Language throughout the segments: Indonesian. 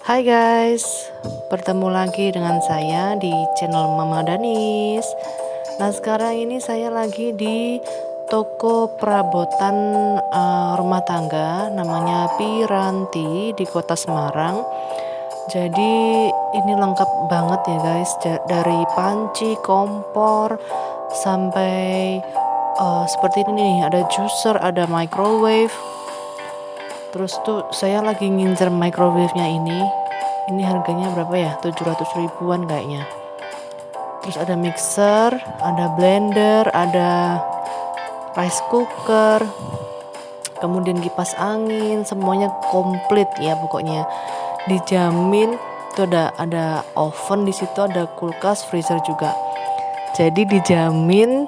Hai guys, bertemu lagi dengan saya di channel Mama Danis. Nah sekarang ini saya lagi di toko perabotan rumah tangga, namanya Piranti di Kota Semarang. Jadi ini lengkap banget ya guys, dari panci, kompor, sampai seperti ini nih, ada juicer, ada microwave. Terus tuh saya lagi ngincer microwave-nya ini harganya berapa ya, 700 ribuan kayaknya. Terus ada mixer, ada blender, ada rice cooker, kemudian kipas angin, semuanya komplit ya pokoknya. Dijamin itu ada oven di situ, ada kulkas, freezer juga. Jadi dijamin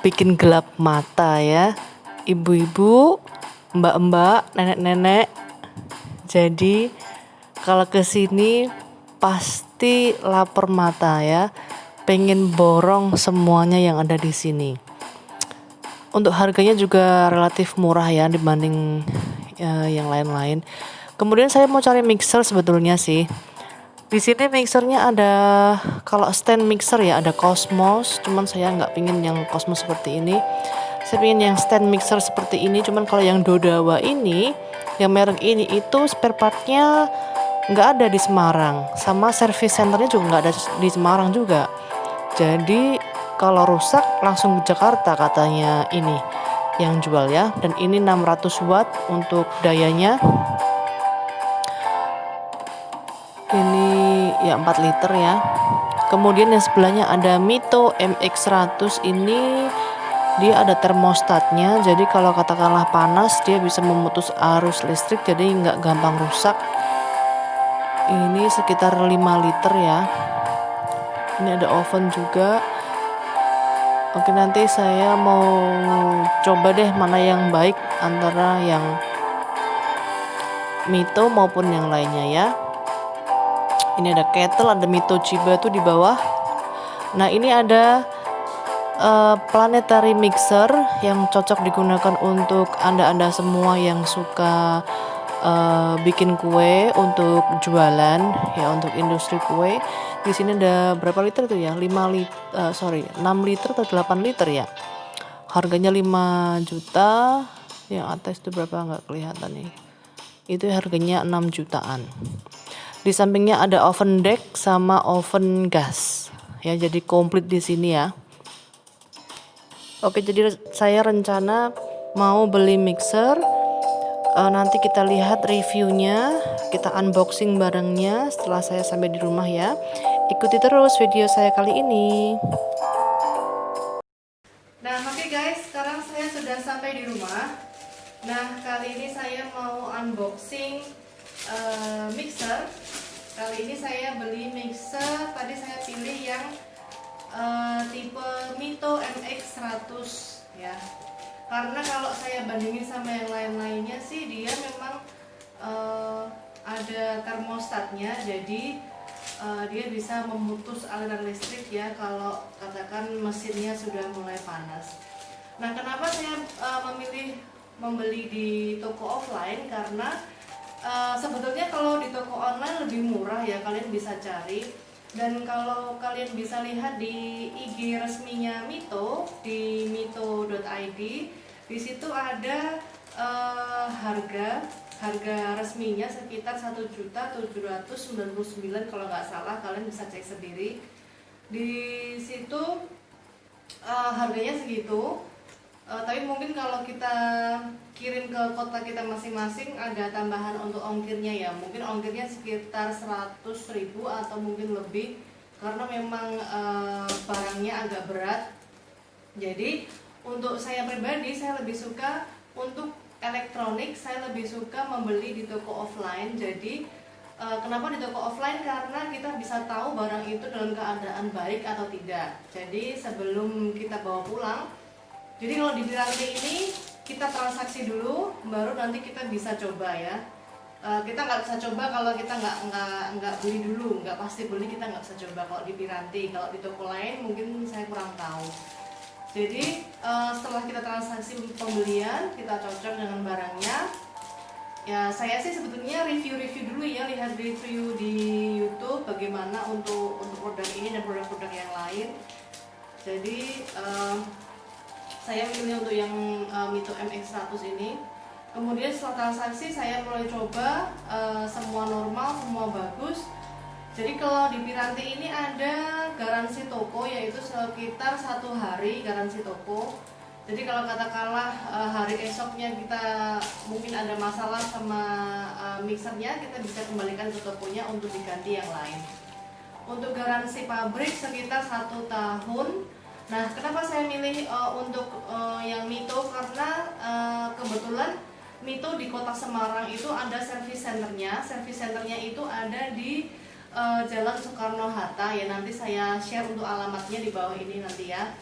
bikin gelap mata ya, ibu-ibu, mbak-mbak, nenek-nenek. Jadi kalau kesini pasti lapar mata ya, pengen borong semuanya yang ada di sini. Untuk harganya juga relatif murah ya dibanding yang lain-lain. Kemudian saya mau cari mixer sebetulnya sih. Di sini mixernya ada, kalau stand mixer ya ada Cosmos, cuman saya nggak pingin yang Cosmos seperti ini. Saya pingin yang stand mixer seperti ini, cuman kalau yang Dodawa ini, yang merek ini itu spare partnya nggak ada di Semarang, sama service centernya juga nggak ada di Semarang juga. Jadi kalau rusak langsung ke Jakarta katanya ini yang jual ya. Dan ini 600 watt untuk dayanya. Ini ya 4 liter ya. Kemudian yang sebelahnya ada Mito MX100, ini dia ada termostatnya, jadi kalau katakanlah panas dia bisa memutus arus listrik, jadi nggak gampang rusak. Ini sekitar 5 liter ya. Ini ada oven juga. Oke, nanti saya mau coba deh mana yang baik antara yang Mito maupun yang lainnya ya. Ini ada kettle, ada Mito Chiba tuh di bawah. Nah ini ada planetary mixer yang cocok digunakan untuk anda semua yang suka bikin kue untuk jualan ya, untuk industri kue. Di sini ada berapa liter tuh ya, 6 liter atau 8 liter ya. Harganya 5 juta. Yang atas itu berapa nggak kelihatan nih. Itu harganya 6 jutaan. Di sampingnya ada oven deck sama oven gas ya, jadi komplit di sini ya. Oke, jadi saya rencana mau beli mixer. Nanti kita lihat reviewnya, kita unboxing barangnya setelah saya sampai di rumah ya. Ikuti terus video saya kali ini. Nah oke guys, sekarang saya sudah sampai di rumah. Nah kali ini saya mau unboxing mixer. Kali ini saya beli mixer, tadi saya pilih yang tipe Mito MX100 ya. Karena kalau saya bandingin sama yang lain-lainnya sih, dia memang ada termostatnya, jadi dia bisa memutus aliran listrik ya kalau katakan mesinnya sudah mulai panas. Nah kenapa saya memilih membeli di toko offline, karena sebetulnya kalau di toko online lebih murah ya, kalian bisa cari. Dan kalau kalian bisa lihat di IG resminya Mito, di mito.id, di situ ada harga resminya sekitar 1.799.000 kalau nggak salah, kalian bisa cek sendiri. Di situ harganya segitu. Tapi mungkin kalau kita kirim ke kota kita masing-masing ada tambahan untuk ongkirnya ya, mungkin ongkirnya sekitar 100.000 atau mungkin lebih, karena memang barangnya agak berat. Jadi untuk saya pribadi, saya lebih suka untuk elektronik, saya lebih suka membeli di toko offline. Jadi kenapa di toko offline? Karena kita bisa tahu barang itu dalam keadaan baik atau tidak. Jadi sebelum kita bawa pulang, jadi kalau di Piranti ini kita transaksi dulu, baru nanti kita bisa coba ya. Kita nggak bisa coba kalau kita nggak beli dulu, nggak pasti beli, kita nggak bisa coba kalau di Piranti. Kalau di toko lain mungkin saya kurang tahu. Jadi setelah kita transaksi pembelian, kita cocok dengan barangnya. Ya saya sih sebetulnya review dulu ya lihat review di YouTube bagaimana untuk produk ini dan produk-produk yang lain. Jadi saya memilih untuk yang Mito MX100 ini. Kemudian setelah transaksi saya mulai coba, semua normal, semua bagus. Jadi kalau di Piranti ini ada garansi toko, yaitu sekitar 1 hari garansi toko. Jadi kalau katakanlah hari esoknya kita mungkin ada masalah sama mixernya, kita bisa kembalikan ke tokonya untuk diganti yang lain. Untuk garansi pabrik sekitar 1 tahun. Nah, kenapa saya milih untuk yang Mito? Karena kebetulan Mito di kota Semarang itu ada service centernya. Service centernya itu ada di Jalan Soekarno-Hatta ya. Nanti saya share untuk alamatnya di bawah ini nanti ya.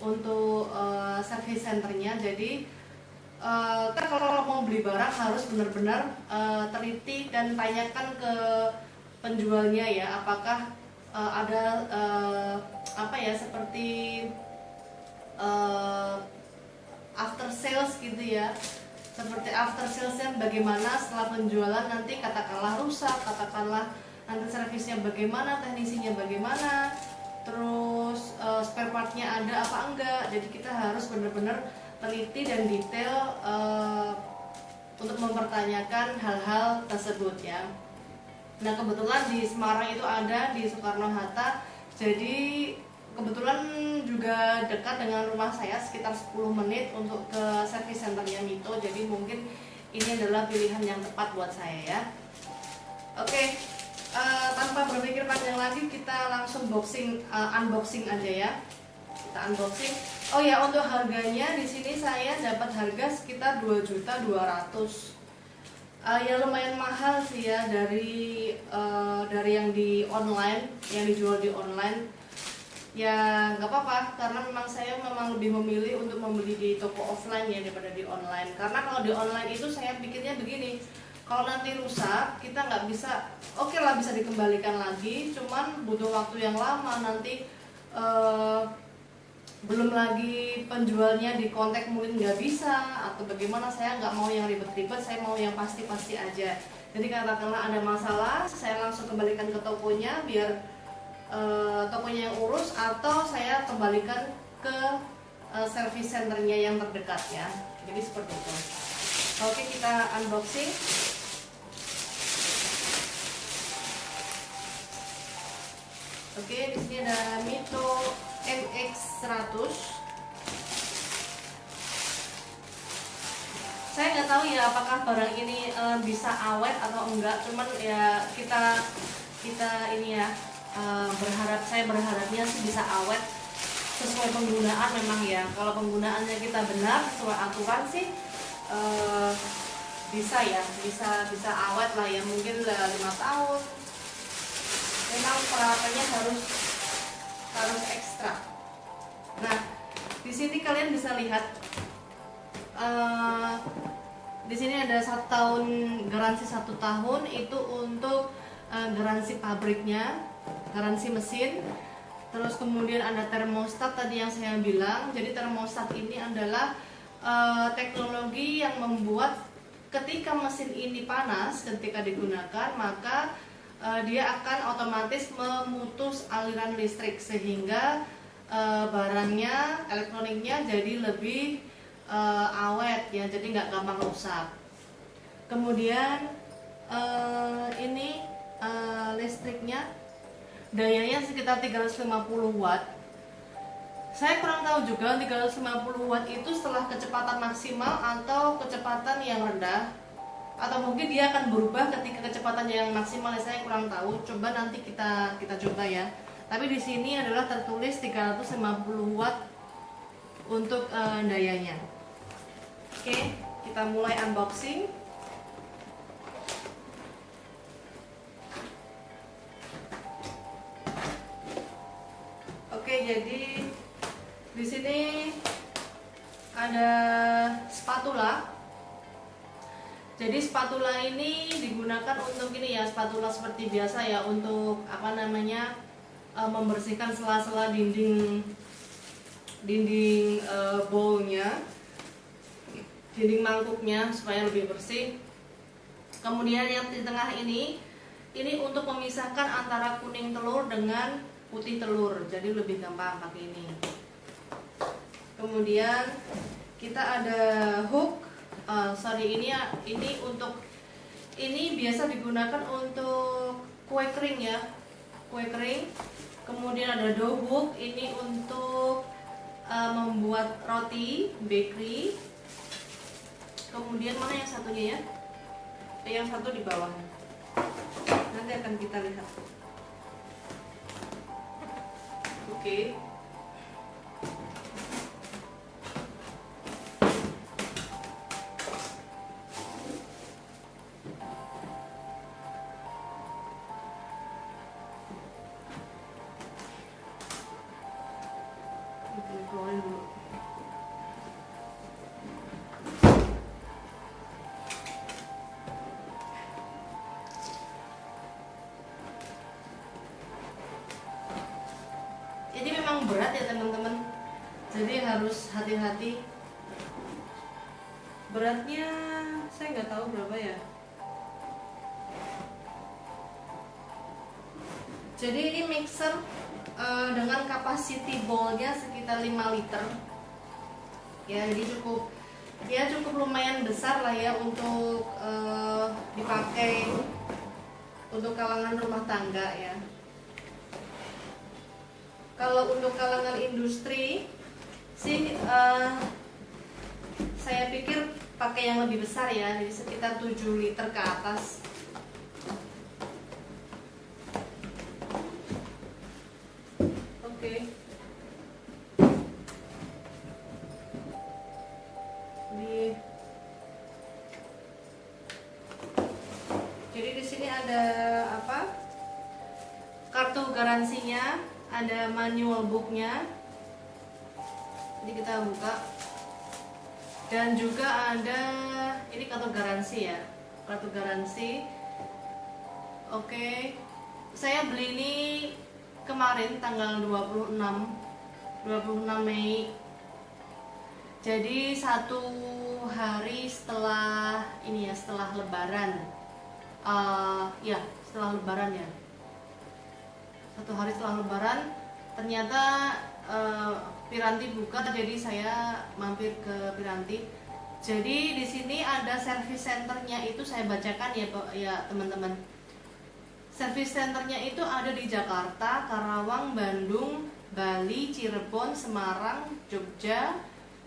Untuk service centernya. Jadi kan kalau mau beli barang harus benar-benar teliti dan tanyakan ke penjualnya ya, apakah ada apa ya, seperti after sales gitu ya, seperti after salesnya bagaimana setelah penjualan, nanti katakanlah rusak, katakanlah nanti servisnya bagaimana, teknisinya bagaimana, terus spare partnya ada apa enggak. Jadi kita harus benar-benar teliti dan detail untuk mempertanyakan hal-hal tersebut ya. Nah, kebetulan di Semarang itu ada di Soekarno-Hatta. Jadi kebetulan juga dekat dengan rumah saya, sekitar 10 menit untuk ke service centernya Mito. Jadi mungkin ini adalah pilihan yang tepat buat saya ya. Oke, tanpa berpikir panjang lagi kita langsung unboxing aja ya. Kita unboxing. Oh ya, untuk harganya di sini saya dapat harga sekitar 2.200.000. Ya lumayan mahal sih ya dari yang di online, yang dijual di online. Ya nggak apa-apa, karena memang saya lebih memilih untuk membeli di toko offline ya daripada di online. Karena kalau di online itu saya pikirnya begini, kalau nanti rusak kita nggak bisa, oke lah bisa dikembalikan lagi, cuman butuh waktu yang lama, nanti belum lagi penjualnya di kontak mungkin nggak bisa atau bagaimana. Saya nggak mau yang ribet-ribet, saya mau yang pasti-pasti aja. Jadi katakanlah ada masalah, saya langsung kembalikan ke tokonya biar tokonya yang urus, atau saya kembalikan ke service centernya yang terdekat ya. Jadi seperti itu. Oke, kita unboxing. Oke, di sini ada Mito MX100. Saya nggak tahu ya apakah barang ini bisa awet atau enggak, cuman ya kita ini ya, saya berharapnya sih bisa awet sesuai penggunaan memang ya. Kalau penggunaannya kita benar sesuai aturan sih bisa ya, bisa awet lah ya, mungkin 5 tahun. Memang perawatannya harus ekstra. Nah, di sini kalian bisa lihat di sini ada 1 tahun garansi, 1 tahun itu untuk garansi pabriknya, garansi mesin. Terus kemudian ada termostat tadi yang saya bilang. Jadi termostat ini adalah teknologi yang membuat ketika mesin ini panas ketika digunakan, maka dia akan otomatis memutus aliran listrik sehingga barangnya, elektroniknya jadi lebih awet ya, jadi nggak gampang rusak. Kemudian ini listriknya, dayanya sekitar 350 watt. Saya kurang tahu juga 350 watt itu setelah kecepatan maksimal atau kecepatan yang rendah, atau mungkin dia akan berubah ketika kecepatannya yang maksimal. Saya kurang tahu. Coba nanti kita coba ya. Tapi di sini adalah tertulis 350 watt untuk dayanya. Oke, kita mulai unboxing. Oke, jadi di sini ada spatula. Jadi spatula ini digunakan untuk ini ya, spatula seperti biasa ya, untuk apa namanya, membersihkan sela-sela dinding bowlnya, dinding mangkuknya supaya lebih bersih. Kemudian yang di tengah ini ini untuk memisahkan antara kuning telur dengan putih telur, jadi lebih gampang pakai ini. Kemudian kita ada hook, ini untuk, ini biasa digunakan untuk kue kering ya, kue kering. Kemudian ada dough hook, ini untuk membuat roti bakery. Kemudian mana yang satunya ya? Yang satu di bawah. Nanti akan kita lihat. Oke. Keluarin dulu. Jadi memang berat ya teman-teman, jadi harus hati-hati. Beratnya saya nggak tahu berapa ya. Jadi ini mixer dengan capacity bowl-nya sekitar 5 liter. Ya, jadi cukup lumayan besar lah ya untuk dipakai untuk kalangan rumah tangga ya. Kalau untuk kalangan industri sih saya pikir pakai yang lebih besar ya, jadi sekitar 7 liter ke atas. Oke. Jadi di sini ada apa? Kartu garansinya, ada manual booknya. Jadi kita buka. Dan juga ada ini kartu garansi ya, kartu garansi. Oke. Saya beli ini kemarin tanggal 26 Mei. Jadi 1 hari setelah ini ya, setelah Lebaran. Ya, setelah Lebaran ya. 1 hari setelah Lebaran, ternyata Piranti buka, jadi saya mampir ke Piranti. Jadi di sini ada service centernya, itu saya bacakan ya teman-teman. Service centernya itu ada di Jakarta, Karawang, Bandung, Bali, Cirebon, Semarang, Jogja,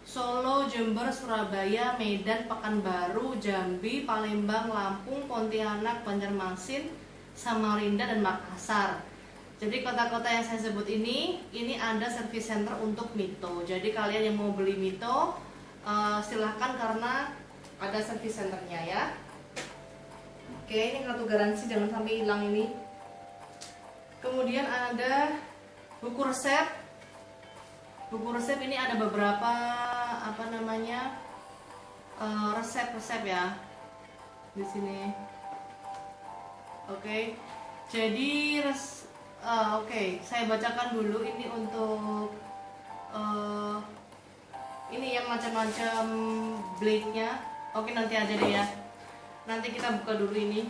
Solo, Jember, Surabaya, Medan, Pekanbaru, Jambi, Palembang, Lampung, Pontianak, Banjarmasin, Samarinda, dan Makassar. Jadi kota-kota yang saya sebut ini ada service center untuk Mito. Jadi kalian yang mau beli Mito silahkan, karena ada service centernya ya. Oke, ini kartu garansi, jangan sampai hilang ini. Kemudian ada buku resep. Buku resep ini ada beberapa resep-resep ya di sini. Oke. Jadi saya bacakan dulu ini untuk ini yang macam-macam blade-nya. Oke, nanti aja deh ya. Nanti kita buka dulu ini.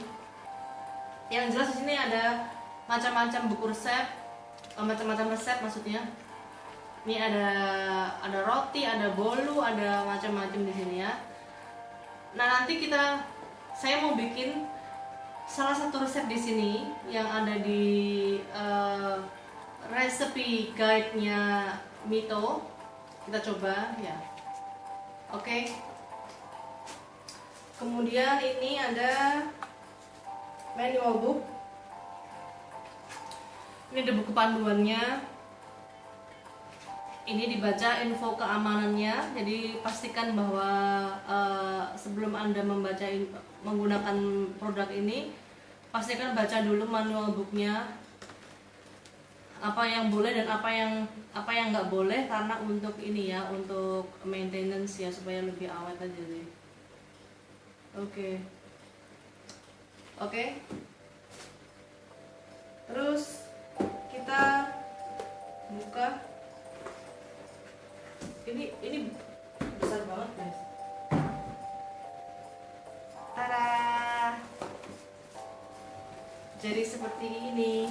Yang jelas di sini ada macam-macam buku resep, macam-macam resep maksudnya. Ini ada roti, ada bolu, ada macam-macam di sini ya. Nah, nanti saya mau bikin salah satu resep di sini yang ada di recipe guide-nya Mito. Kita coba ya. Oke. Kemudian ini ada manual book. Ini ada buku panduannya. Ini dibaca info keamanannya. Jadi pastikan bahwa sebelum Anda menggunakan produk ini, pastikan baca dulu manual booknya. Apa yang boleh dan apa yang nggak boleh, karena untuk ini ya, untuk maintenance ya, supaya lebih awet aja deh. Oke. Terus kita buka. Ini besar banget guys. Tada. jadi seperti ini.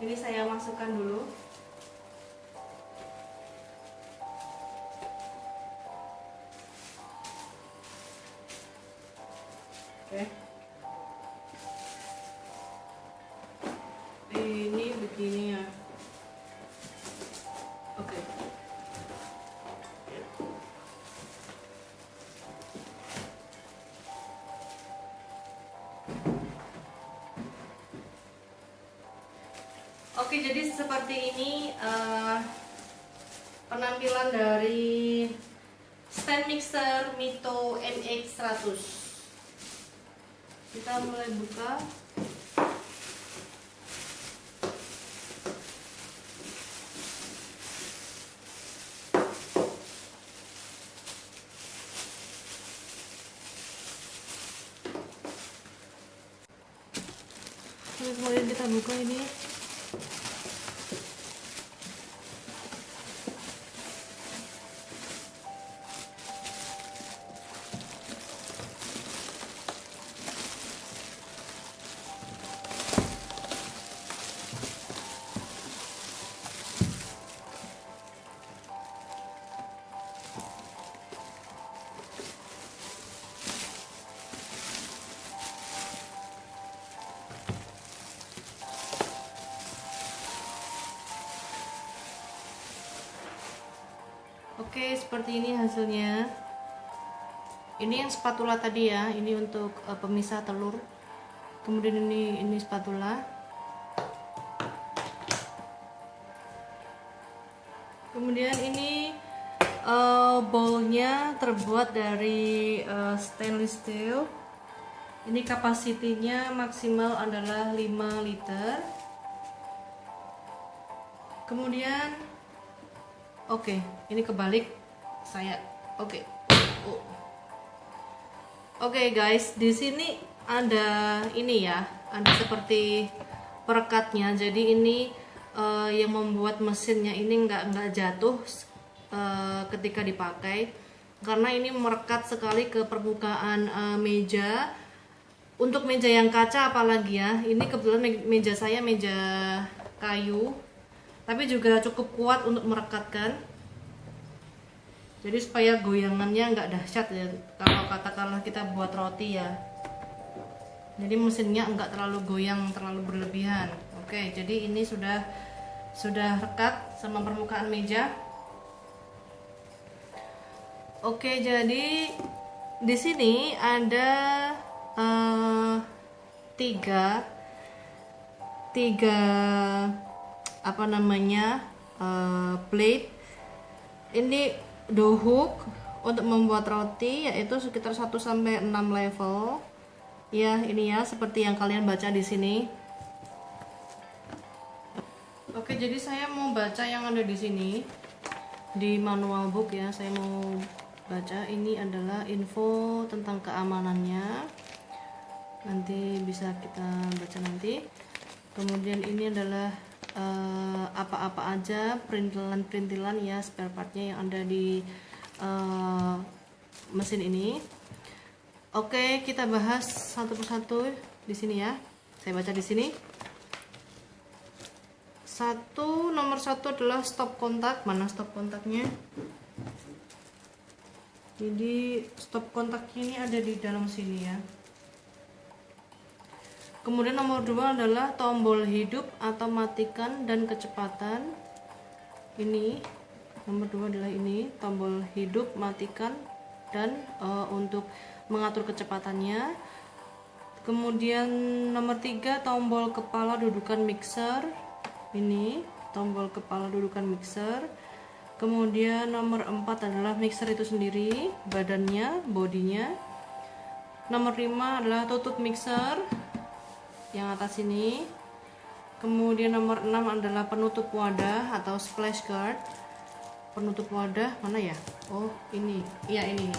Ini saya masukkan dulu. Oke. Ini begini ya. Oke. Oke, jadi seperti ini penampilan dari stand mixer Mito MX100. Kita mulai buka. Kemudian kita buka ini. Oke, seperti ini hasilnya. Ini yang spatula tadi ya, ini untuk pemisah telur. Kemudian ini spatula. Kemudian ini bowlnya terbuat dari stainless steel. Ini kapasitinya maksimal adalah 5 liter. Kemudian oke, ini kebalik saya. Oke. Oke guys, di sini ada ini ya, ada seperti perekatnya. Jadi ini yang membuat mesinnya ini nggak jatuh ketika dipakai, karena ini merekat sekali ke permukaan meja. Untuk meja yang kaca apalagi ya, ini kebetulan meja saya meja kayu, tapi juga cukup kuat untuk merekatkan. Jadi supaya goyangannya nggak dahsyat ya, kalau katakanlah kita buat roti ya. Jadi mesinnya nggak terlalu goyang, terlalu berlebihan. Oke, jadi ini sudah rekat sama permukaan meja. Oke, jadi di sini ada tiga apa namanya plate. Ini dough hook untuk membuat roti, yaitu sekitar 1 sampai 6 level. Ya, ini ya seperti yang kalian baca di sini. Oke, jadi saya mau baca yang ada di sini di manual book ya. Saya mau baca, ini adalah info tentang keamanannya. Nanti bisa kita baca nanti. Kemudian ini adalah apa-apa aja perintilan ya, spare partnya yang ada di mesin ini. Oke, kita bahas satu persatu di sini ya. Saya baca di sini. Nomor satu adalah stop kontak. Mana stop kontaknya? Jadi stop kontaknya ini ada di dalam sini ya. Kemudian nomor 2 adalah tombol hidup atau matikan dan kecepatan. Ini nomor 2 adalah ini, tombol hidup, matikan, dan untuk mengatur kecepatannya. Kemudian nomor 3 tombol kepala dudukan mixer. Ini tombol kepala dudukan mixer. Kemudian nomor 4 adalah mixer itu sendiri, badannya, bodinya. Nomor 5 adalah tutup mixer yang atas ini. Kemudian nomor 6 adalah penutup wadah atau splash guard. Penutup wadah mana ya? Oh, ini. Iya, ini.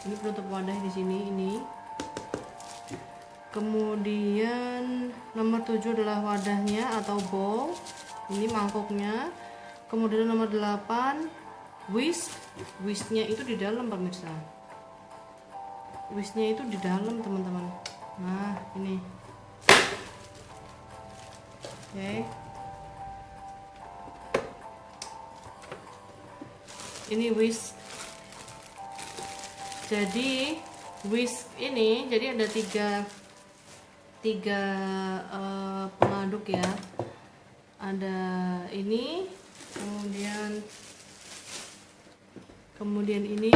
Ini penutup wadah di sini ini. Kemudian nomor 7 adalah wadahnya atau bowl. Ini mangkoknya. Kemudian nomor 8 whisk. Whisknya itu di dalam pemirsa. Whisknya itu di dalam teman-teman. Nah, ini. Oke. Ini whisk. Jadi whisk ini jadi ada tiga pengaduk ya. Ada ini, kemudian ini,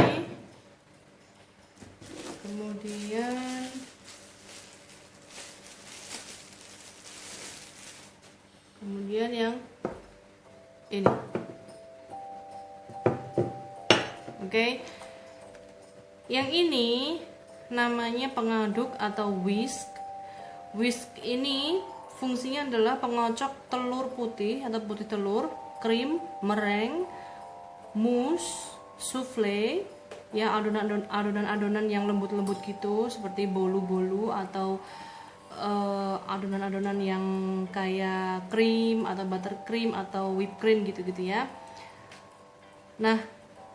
kemudian yang ini. Oke. Yang ini namanya pengaduk atau whisk. Whisk ini fungsinya adalah pengocok telur putih atau putih telur, krim, meringue, mousse, souffle, ya adonan-adonan yang lembut-lembut gitu seperti bolu-bolu atau adonan-adonan yang kayak krim atau buttercream atau whipped cream gitu-gitu ya. Nah,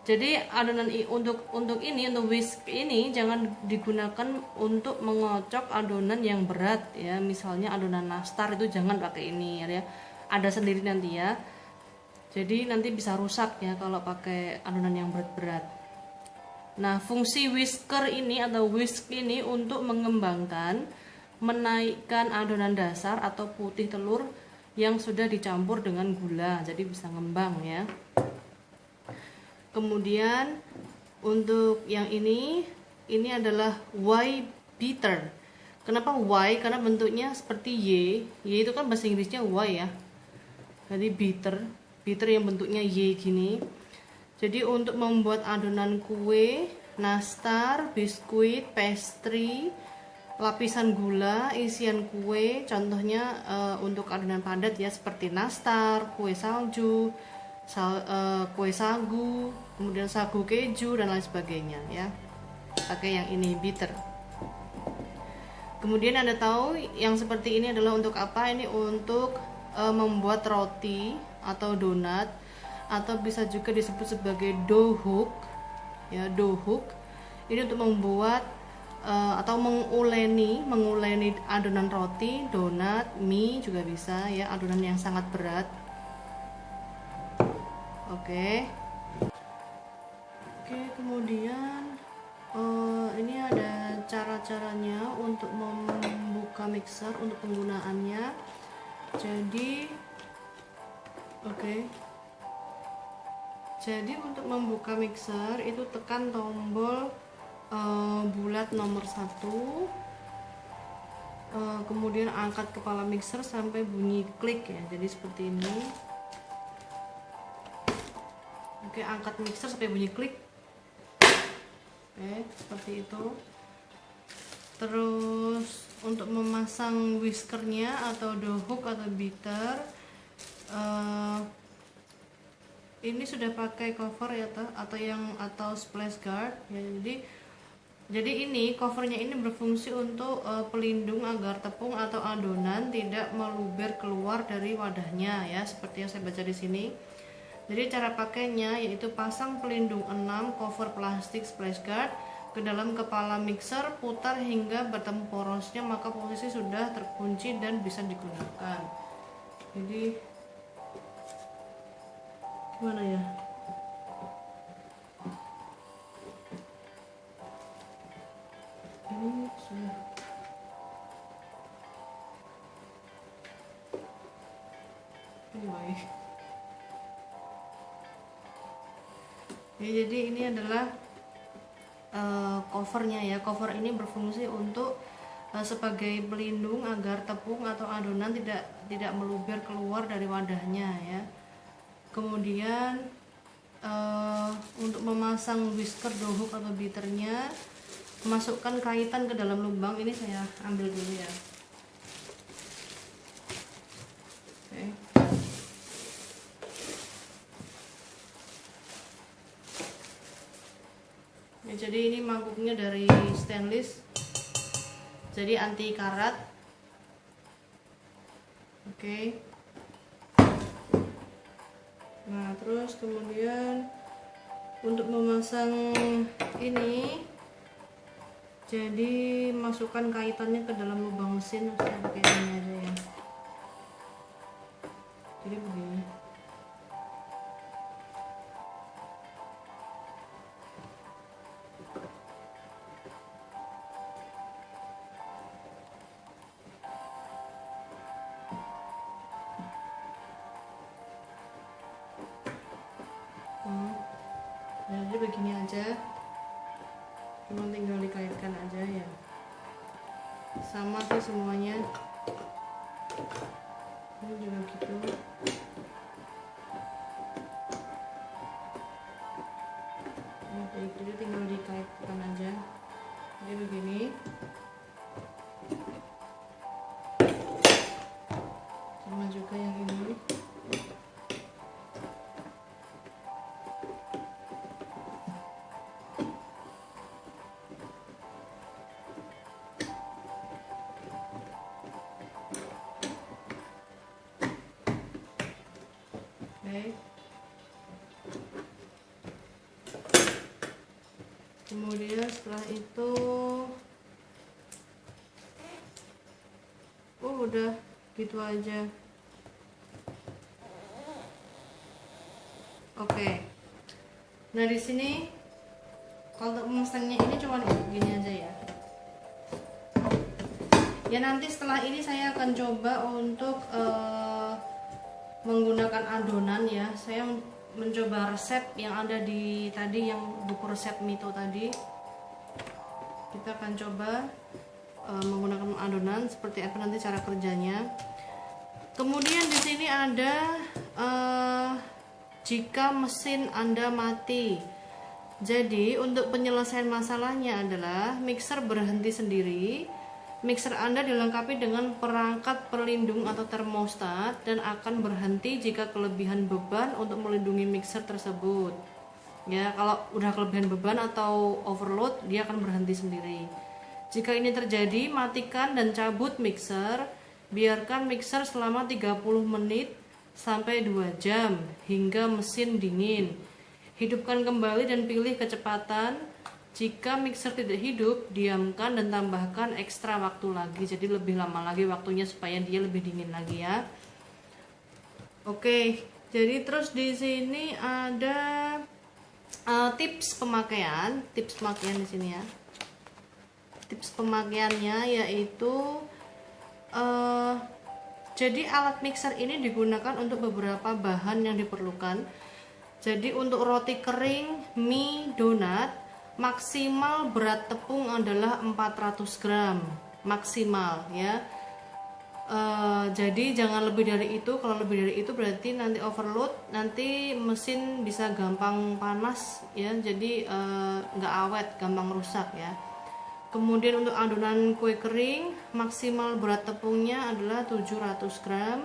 jadi adonan untuk whisk ini jangan digunakan untuk mengocok adonan yang berat ya. Misalnya adonan nastar itu jangan pakai ini ya. Ada sendiri nanti ya. Jadi nanti bisa rusak ya kalau pakai adonan yang berat-berat. Nah, fungsi whisker ini atau whisk ini untuk mengembangkan, menaikkan adonan dasar atau putih telur yang sudah dicampur dengan gula. Jadi bisa ngembang ya. Kemudian untuk yang ini adalah Y beater. Kenapa Y? Karena bentuknya seperti Y. Y itu kan bahasa Inggrisnya Y ya. Jadi beater yang bentuknya Y gini. Jadi untuk membuat adonan kue, nastar, biskuit, pastry, lapisan gula, isian kue, contohnya untuk adonan padat ya seperti nastar, kue salju, kue sagu, kemudian sagu keju dan lain sebagainya ya. Pakai yang ini beater. Kemudian Anda tahu yang seperti ini adalah untuk apa? Ini untuk membuat roti atau donat, atau bisa juga disebut sebagai dough hook ya, dough hook. Ini untuk membuat atau menguleni adonan roti, donat, mie juga bisa ya, adonan yang sangat berat. Oke, kemudian ini ada cara-caranya untuk membuka mixer untuk penggunaannya. Jadi jadi untuk membuka mixer itu tekan tombol bulat nomor 1, kemudian angkat kepala mixer sampai bunyi klik ya. Jadi seperti ini. Oke, angkat mixer sampai bunyi klik. Oke, seperti itu. Terus untuk memasang whiskernya atau dough hook atau beater, ini sudah pakai cover ya atau splash guard ya. Jadi ini covernya ini berfungsi untuk pelindung agar tepung atau adonan tidak meluber keluar dari wadahnya ya, seperti yang saya baca di sini. Jadi cara pakainya yaitu pasang pelindung 6 cover plastik splash guard ke dalam kepala mixer, putar hingga bertemu porosnya, maka posisi sudah terkunci dan bisa digunakan. Jadi gimana ya? Ini sudah. Baik. Ya, jadi ini adalah covernya ya. Cover ini berfungsi untuk sebagai pelindung agar tepung atau adonan tidak meluber keluar dari wadahnya ya. Kemudian untuk memasang whisker, dough hook atau beaternya, masukkan kaitan ke dalam lubang. Ini saya ambil dulu ya. Oke. Ya, jadi ini mangkuknya dari stainless, jadi anti karat. Oke. Nah, terus kemudian untuk memasang ini, jadi masukkan kaitannya ke dalam lubang mesin. Saya pakai ini aja ya. Jadi begini aja, cuma tinggal dikaitkan aja ya, sama sih semuanya. Ini juga gitu. Jadi tinggal dikaitkan aja. Jadi begini. Sama juga yang ini. Kemudian setelah itu udah gitu aja. Oke. Nah di sini kalau untuk memasangnya ini cuma gini aja ya. Ya nanti setelah ini saya akan coba untuk menggunakan adonan ya. Saya mencoba resep yang ada di tadi, yang buku resep Mito tadi. Kita akan coba menggunakan adonan seperti apa nanti cara kerjanya. Kemudian di sini ada jika mesin Anda mati. Jadi untuk penyelesaian masalahnya adalah mixer berhenti sendiri. Mixer Anda dilengkapi dengan perangkat pelindung atau termostat dan akan berhenti jika kelebihan beban untuk melindungi mixer tersebut. Ya, kalau udah kelebihan beban atau overload, dia akan berhenti sendiri. Jika ini terjadi, matikan dan cabut mixer. Biarkan mixer selama 30 menit sampai 2 jam hingga mesin dingin. Hidupkan kembali dan pilih kecepatan. Jika mixer tidak hidup, diamkan dan tambahkan ekstra waktu lagi. Jadi lebih lama lagi waktunya supaya dia lebih dingin lagi ya. Oke, jadi terus di sini ada tips pemakaian. Tips pemakaian di sini ya. Tips pemakaiannya yaitu jadi alat mixer ini digunakan untuk beberapa bahan yang diperlukan. Jadi untuk roti kering, mie, donat, maksimal berat tepung adalah 400 gram maksimal ya. Jadi jangan lebih dari itu. Kalau lebih dari itu berarti nanti overload, nanti mesin bisa gampang panas ya. Jadi nggak awet, gampang rusak ya. Kemudian untuk adonan kue kering, maksimal berat tepungnya adalah 700 gram.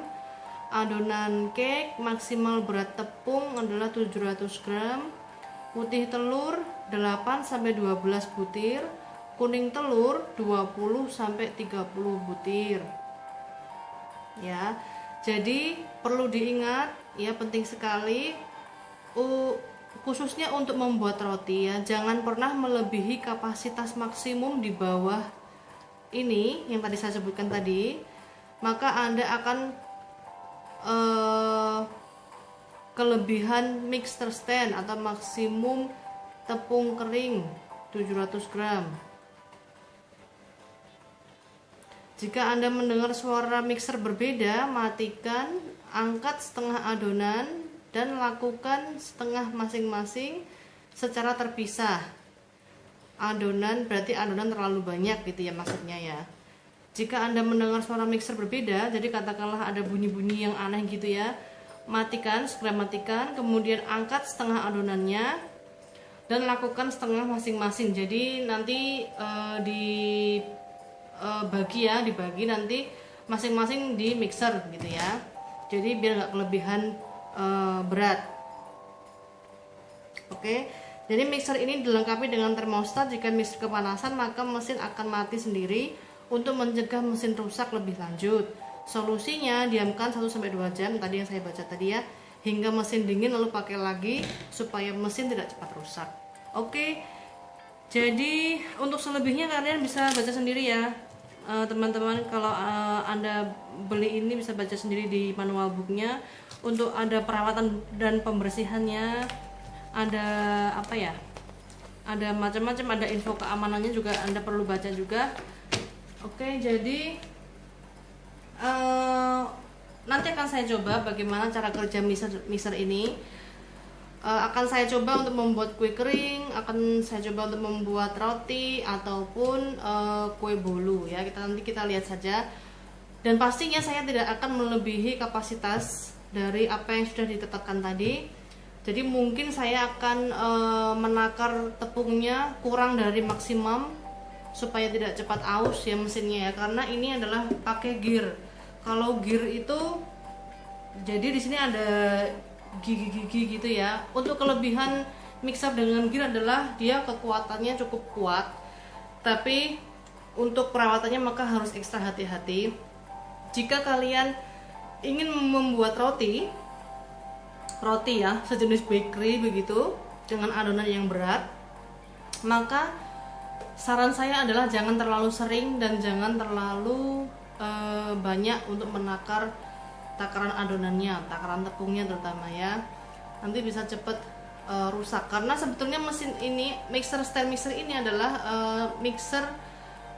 Adonan cake, maksimal berat tepung adalah 700 gram. Putih telur 8-12 butir, kuning telur 20-30 butir. Ya. Jadi perlu diingat ya, penting sekali khususnya untuk membuat roti ya, jangan pernah melebihi kapasitas maksimum di bawah ini yang tadi saya sebutkan tadi, maka Anda akan kelebihan mixer stand atau maksimum tepung kering 700 gram. Jika Anda mendengar suara mixer berbeda, matikan, angkat setengah adonan dan lakukan setengah masing-masing secara terpisah. Adonan berarti adonan terlalu banyak gitu ya maksudnya ya. Jika Anda mendengar suara mixer berbeda, jadi katakanlah ada bunyi-bunyi yang aneh gitu ya, matikan, segera matikan, kemudian angkat setengah adonannya dan lakukan setengah masing-masing. Jadi nanti dibagi nanti masing-masing di mixer gitu ya. Jadi biar nggak kelebihan berat. Oke. Jadi mixer ini dilengkapi dengan termostat. Jika mixer kepanasan maka mesin akan mati sendiri. Untuk mencegah mesin rusak lebih lanjut, solusinya diamkan 1-2 jam tadi yang saya baca tadi ya, hingga mesin dingin lalu pakai lagi supaya mesin tidak cepat rusak. Oke. Jadi untuk selebihnya kalian bisa baca sendiri ya. Teman-teman kalau Anda beli ini bisa baca sendiri di manual booknya. Untuk ada perawatan dan pembersihannya, ada apa ya, ada macam-macam, ada info keamanannya juga Anda perlu baca juga. Oke, jadi nanti akan saya coba bagaimana cara kerja mixer ini. akan saya coba untuk membuat kue kering, akan saya coba untuk membuat roti ataupun kue bolu ya. Nanti kita lihat saja. Dan pastinya saya tidak akan melebihi kapasitas dari apa yang sudah ditetapkan tadi. Jadi mungkin saya akan menakar tepungnya kurang dari maksimum supaya tidak cepat aus ya mesinnya ya, karena ini adalah pakai gear. Kalau gear itu jadi di sini ada gigi-gigi gitu ya. Untuk kelebihan mix up dengan gear adalah dia kekuatannya cukup kuat, tapi untuk perawatannya maka harus ekstra hati-hati. Jika kalian ingin membuat roti ya sejenis bakery begitu dengan adonan yang berat, maka saran saya adalah jangan terlalu sering dan jangan terlalu banyak untuk menakar takaran adonannya, takaran tepungnya terutama ya. Nanti bisa cepet rusak, karena sebetulnya mesin ini, stand mixer ini adalah mixer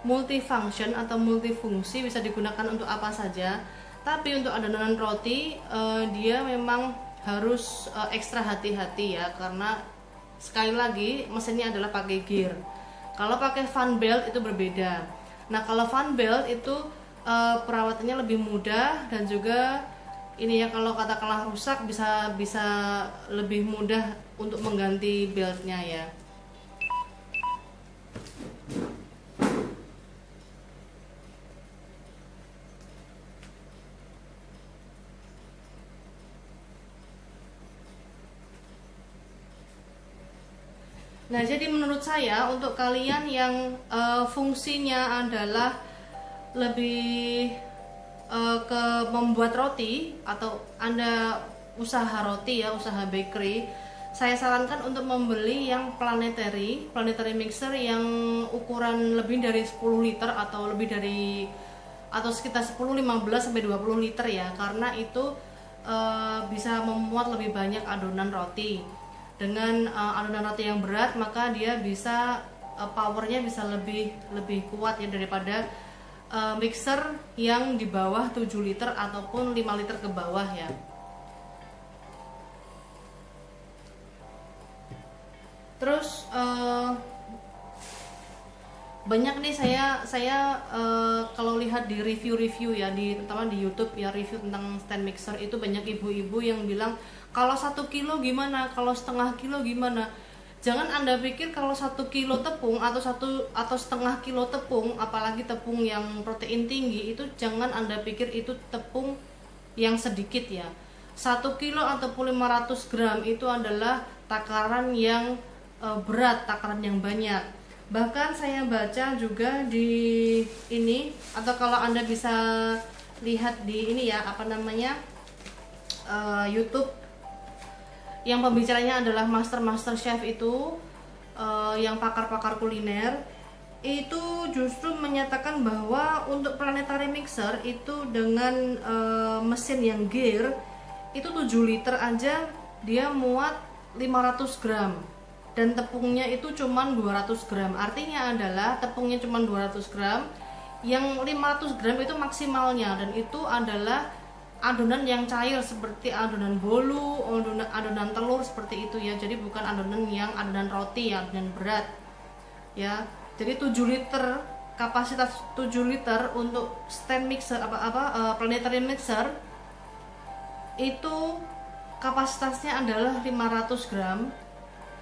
multifunction atau multifungsi, bisa digunakan untuk apa saja. Tapi untuk adonan roti dia memang harus ekstra hati-hati ya, karena sekali lagi mesinnya adalah pakai gear. Kalau pakai fan belt itu berbeda. Nah, kalau fan belt itu perawatannya lebih mudah, dan juga ini ya, kalau katakanlah rusak bisa lebih mudah untuk mengganti beltnya ya. Nah, jadi menurut saya untuk kalian yang fungsinya adalah lebih ke membuat roti, atau Anda usaha roti ya, usaha bakery, saya sarankan untuk membeli yang planetary mixer yang ukuran lebih dari 10 liter atau sekitar 10, 15 sampai 20 liter ya, karena itu bisa memuat lebih banyak adonan roti. Dengan adonan roti yang berat, maka dia bisa powernya bisa lebih kuat ya daripada mixer yang di bawah 7 liter ataupun 5 liter ke bawah ya. Terus banyak nih saya kalau lihat di review ya, terutama di YouTube ya, review tentang stand mixer itu banyak ibu-ibu yang bilang kalau 1 kilo gimana, kalau setengah kilo gimana. Jangan Anda pikir kalau 1 kilo tepung atau setengah kilo tepung, apalagi tepung yang protein tinggi, itu jangan Anda pikir itu tepung yang sedikit ya. 1 kilo ataupun 500 gram itu adalah takaran yang berat, takaran yang banyak. Bahkan saya baca juga di ini, atau kalau Anda bisa lihat di ini ya, apa namanya, YouTube yang pembicaranya adalah master chef itu, yang pakar-pakar kuliner itu justru menyatakan bahwa untuk planetary mixer itu dengan mesin yang gear itu 7 liter aja dia muat 500 gram dan tepungnya itu cuman 200 gram. Artinya adalah tepungnya cuman 200 gram, yang 500 gram itu maksimalnya, dan itu adalah adonan yang cair seperti adonan bolu, adonan telur seperti itu ya. Jadi bukan adonan roti, adonan berat ya. Jadi 7 liter, kapasitas 7 liter untuk stand mixer planetary mixer itu kapasitasnya adalah 500 gram.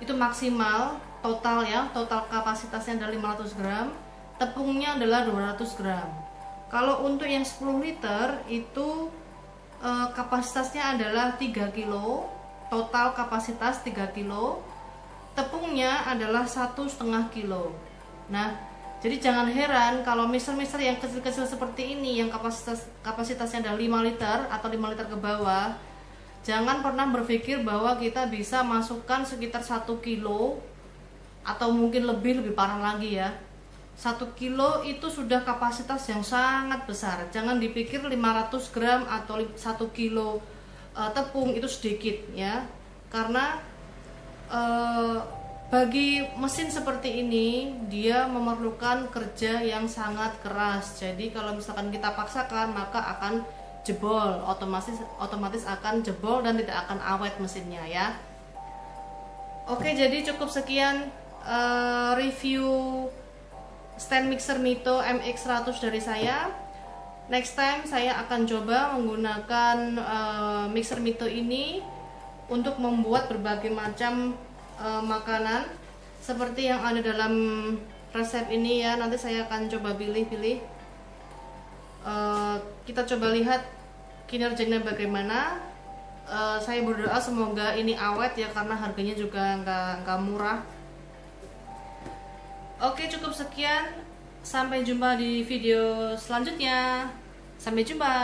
Itu maksimal total ya, total kapasitasnya adalah 500 gram, tepungnya adalah 200 gram. Kalau untuk yang 10 liter itu kapasitasnya adalah 3 kilo, total kapasitas 3 kilo, tepungnya adalah 1,5 kilo. Nah, jadi jangan heran kalau mixer yang kecil-kecil seperti ini yang kapasitasnya adalah 5 liter atau 5 liter ke bawah, jangan pernah berpikir bahwa kita bisa masukkan sekitar 1 kilo atau mungkin lebih parah lagi ya. 1 kilo itu sudah kapasitas yang sangat besar. Jangan dipikir 500 gram atau 1 kilo tepung itu sedikit ya. Karena bagi mesin seperti ini dia memerlukan kerja yang sangat keras. Jadi kalau misalkan kita paksakan maka akan jebol, otomatis akan jebol dan tidak akan awet mesinnya ya. Oke, jadi cukup sekian review stand mixer Mito MX100 dari saya. Next time saya akan coba menggunakan mixer Mito ini untuk membuat berbagai macam makanan seperti yang ada dalam resep ini ya. Nanti saya akan coba pilih-pilih. Kita coba lihat kinerjanya bagaimana. Saya berdoa semoga ini awet ya, karena harganya juga nggak murah. Oke, cukup sekian. Sampai jumpa di video selanjutnya. Sampai jumpa.